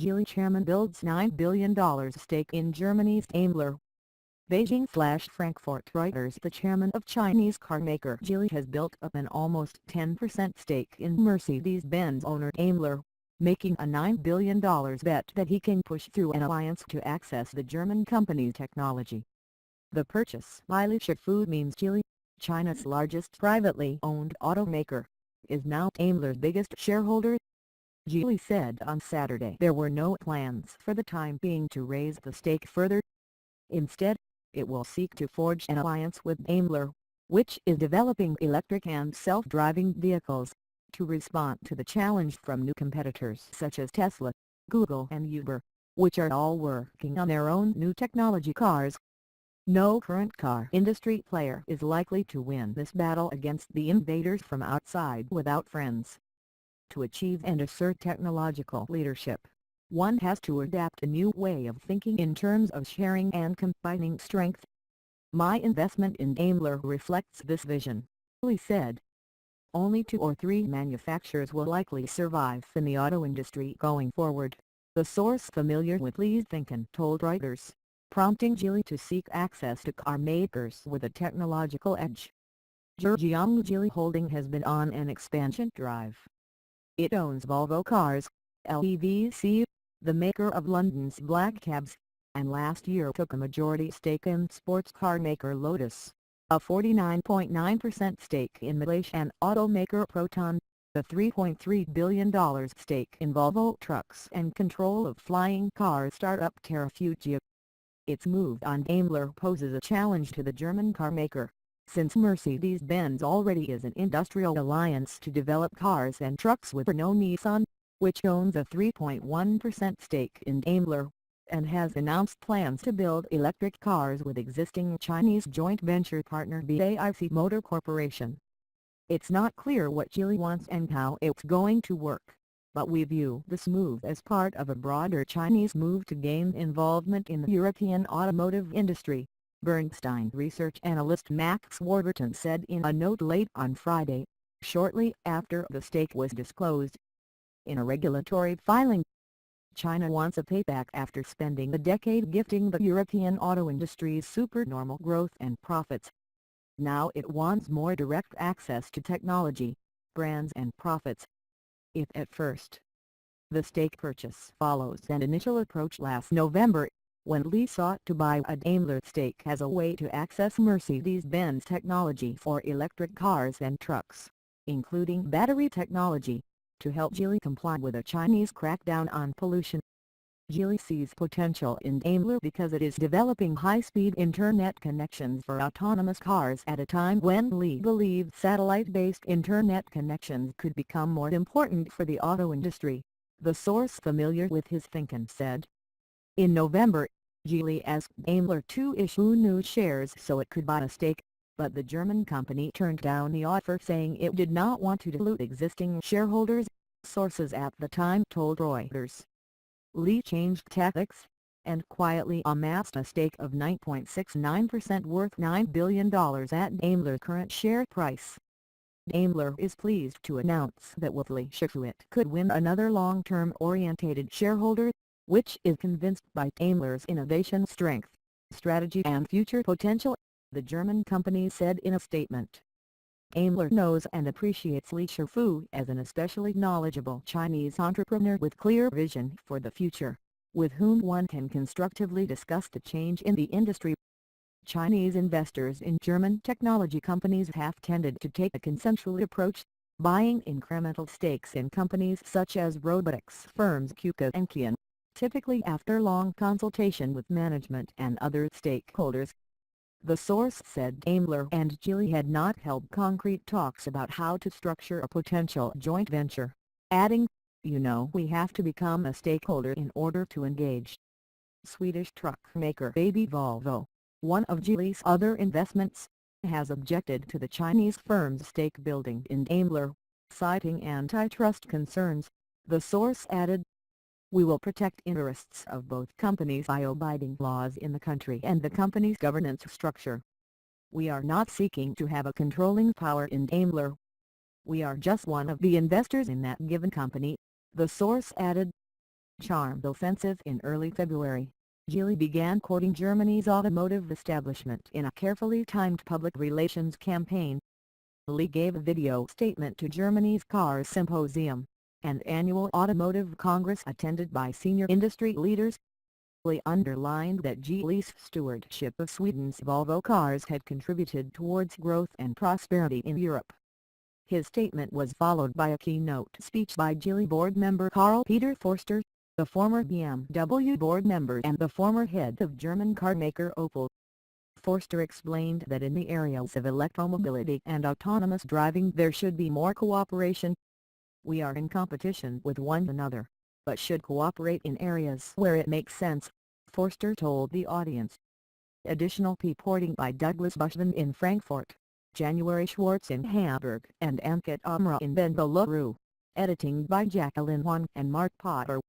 Geely chairman builds $9 billion stake in Germany's Daimler. Beijing/Frankfurt Reuters. The chairman of Chinese carmaker Geely has built up an almost 10% stake in Mercedes-Benz owner Daimler, making a $9 billion bet that he can push through an alliance to access the German company's technology. The purchase by Li Shifu means Geely, China's largest privately owned automaker, is now Daimler's biggest shareholder. Geely said on Saturday there were no plans for the time being to raise the stake further. Instead, it will seek to forge an alliance with Daimler, which is developing electric and self-driving vehicles, to respond to the challenge from new competitors such as Tesla, Google and Uber, which are all working on their own new technology cars. No current car industry player is likely to win this battle against the invaders from outside without friends. To achieve and assert technological leadership, one has to adapt a new way of thinking in terms of sharing and combining strength. My investment in Daimler reflects this vision, Li said. Only 2 or 3 manufacturers will likely survive in the auto industry going forward, the source familiar with Li's thinking told Reuters, prompting Geely to seek access to car makers with a technological edge. Zhejiang Geely Holding has been on an expansion drive. It owns Volvo Cars, LEVC, the maker of London's black cabs, and last year took a majority stake in sports car maker Lotus, a 49.9% stake in Malaysian automaker Proton, a $3.3 billion stake in Volvo Trucks and control of flying car startup Terrafugia. Its move on Daimler poses a challenge to the German carmaker, since Mercedes-Benz already is an industrial alliance to develop cars and trucks with Renault-Nissan, which owns a 3.1% stake in Daimler, and has announced plans to build electric cars with existing Chinese joint venture partner BAIC Motor Corporation. It's not clear what Geely wants and how it's going to work, but we view this move as part of a broader Chinese move to gain involvement in the European automotive industry, Bernstein research analyst Max Warburton said in a note late on Friday, shortly after the stake was disclosed. In a regulatory filing, China wants a payback after spending a decade gifting the European auto industry's supernormal growth and profits. Now it wants more direct access to technology, brands and profits. If at first, the stake purchase follows an initial approach last November, when Li sought to buy a Daimler stake as a way to access Mercedes-Benz technology for electric cars and trucks, including battery technology, to help Geely comply with a Chinese crackdown on pollution. Geely sees potential in Daimler because it is developing high-speed internet connections for autonomous cars at a time when Li believes satellite-based internet connections could become more important for the auto industry, the source familiar with his thinking said. In November, Geely asked Daimler to issue new shares so it could buy a stake, but the German company turned down the offer saying it did not want to dilute existing shareholders, sources at the time told Reuters. Li changed tactics, and quietly amassed a stake of 9.69% worth $9 billion at Daimler's current share price. Daimler is pleased to announce that with Li Shifu it could win another long-term orientated shareholder, which is convinced by Daimler's innovation strength, strategy and future potential, the German company said in a statement. Daimler knows and appreciates Li Shifu as an especially knowledgeable Chinese entrepreneur with clear vision for the future, with whom one can constructively discuss the change in the industry. Chinese investors in German technology companies have tended to take a consensual approach, buying incremental stakes in companies such as robotics firms KUKA and Kion, typically after long consultation with management and other stakeholders. The source said Daimler and Geely had not held concrete talks about how to structure a potential joint venture, adding, we have to become a stakeholder in order to engage. Swedish truck maker Baby Volvo, one of Geely's other investments, has objected to the Chinese firm's stake building in Daimler, citing antitrust concerns, the source added. We will protect interests of both companies by abiding laws in the country and the company's governance structure. We are not seeking to have a controlling power in Daimler. We are just one of the investors in that given company, the source added. charmed offensive in early February, Geely began courting Germany's automotive establishment in a carefully timed public relations campaign. Lee gave a video statement to Germany's Cars Symposium, an annual automotive congress attended by senior industry leaders. Lee underlined that Geely's stewardship of Sweden's Volvo cars had contributed towards growth and prosperity in Europe. His statement was followed by a keynote speech by Geely board member Karl-Peter Forster, the former BMW board member and the former head of German carmaker Opel. Forster explained that in the areas of electromobility and autonomous driving there should be more cooperation. "We are in competition with one another, but should cooperate in areas where it makes sense," Forster told the audience. Additional reporting by Douglas Bushman in Frankfurt, January Schwartz in Hamburg and Ankit Amra in Bengaluru. Editing by Jacqueline Wang and Mark Potter.